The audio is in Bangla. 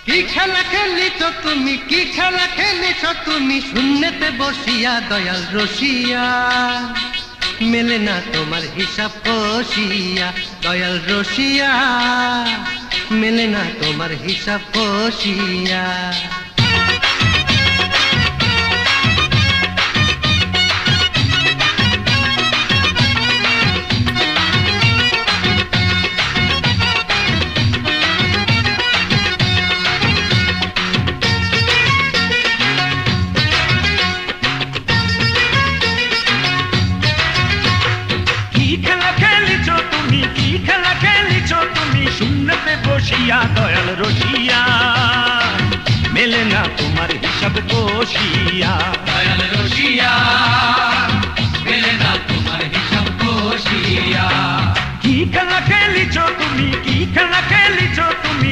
কি খেলা খেলিছ তুমি, কি খেলা খেলিছ তুমি শূন্যতে বসিয়া দয়াল রসিয়া, মেলে না তোমার হিসাব কষিয়া দয়াল রসিয়া, মেলে না তোমার হিসাব কষিয়া। শূন্যতে বসিয়া দয়াল রসিয়া, মেলে না তোমার হিসাব কষিয়া দয়াল রসিয়া, মেলে না তোমার হিসাব কষিয়া। কি খেলা খেলিছ তুমি, কি খেলা খেলিছ তুমি।